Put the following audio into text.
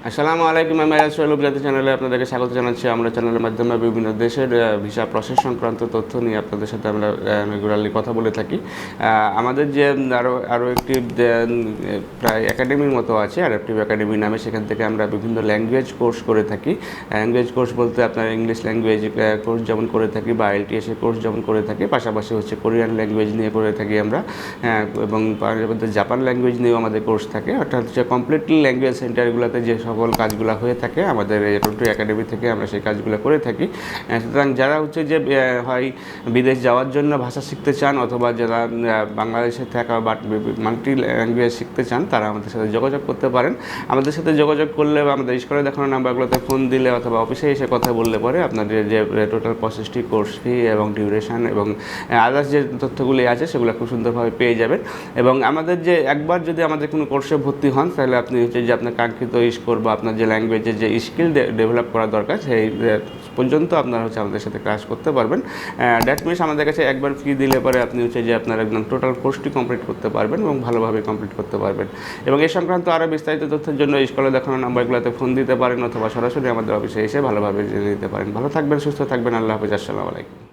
আসসালামু আলাইকুম। আমি সোহেল উপজাতি চ্যানেলে আপনাদেরকে স্বাগত জানাচ্ছি। আমরা চ্যানেলের মাধ্যমে বিভিন্ন দেশের ভিসা প্রসেস সংক্রান্ত তথ্য নিয়ে আপনাদের সাথে আমরা রেগুলারলি কথা বলে থাকি। আমাদের যে আরও একটি প্রায় একাডেমির মতো আছে, অ্যাডাপটিভ একাডেমি নামে, সেখান থেকে আমরা বিভিন্ন ল্যাঙ্গুয়েজ কোর্স করে থাকি। ল্যাঙ্গুয়েজ কোর্স বলতে আপনার ইংলিশ ল্যাঙ্গুয়েজ কোর্স যেমন করে থাকি বা IELTS কোর্স যেমন করে থাকি, পাশাপাশি হচ্ছে কোরিয়ান ল্যাঙ্গুয়েজ নিয়ে করে থাকি আমরা, এবং জাপান ল্যাঙ্গুয়েজ নিয়েও আমাদের কোর্স থাকে। অর্থাৎ হচ্ছে কমপ্লিটলি ল্যাঙ্গুয়েজ সেন্টারগুলোতে যে সকল কাজগুলো হয়ে থাকে আমাদের এই টোটো একাডেমি থেকে আমরা সেই কাজগুলো করে থাকি। সুতরাং যারা হচ্ছে যে হয় বিদেশ যাওয়ার জন্য ভাষা শিখতে চান, অথবা যারা বাংলাদেশে থাকা বা মাল্টি ল্যাঙ্গুয়েজ শিখতে চান, তারা আমাদের সাথে যোগাযোগ করতে পারেন। আমাদের সাথে যোগাযোগ করলে বা আমাদের স্ক্রিনে দেখানো নাম্বারগুলোতে ফোন দিলে অথবা অফিসে এসে কথা বললে পরে আপনাদের যে টোটাল প্রসেসটি, কোর্স ফি এবং ডিউরেশন এবং আদার্স যে তথ্যগুলি আছে সেগুলো খুব সুন্দরভাবে পেয়ে যাবেন। এবং আমাদের যে একবার যদি আমাদের কোনো কোর্সে ভর্তি হন, তাহলে আপনি হচ্ছে যে আপনার কাঙ্ক্ষিত স্কোর বা আপনার যে ল্যাঙ্গুয়েজের যে স্কিল ডেভেলপ করা দরকার সেই পর্যন্ত আপনারা হচ্ছে আমাদের সাথে ক্লাস করতে পারবেন। দ্যাট মিনস আমাদের কাছে একবার ফি দিলে পরে আপনি হচ্ছে যে আপনার একদম টোটাল কোর্সটি কমপ্লিট করতে পারবেন এবং ভালোভাবে কমপ্লিট করতে পারবেন। এবং এই সংক্রান্ত আরও বিস্তারিত তথ্যের জন্য স্কুলে দেখানো নাম্বারগুলোতে ফোন দিতে পারেন অথবা সরাসরি আমাদের অফিসে এসে ভালোভাবে জেনে নিতে পারেন। ভালো থাকবেন, সুস্থ থাকবেন। আল্লাহ হাফেজ। আসসালামু আলাইকুম।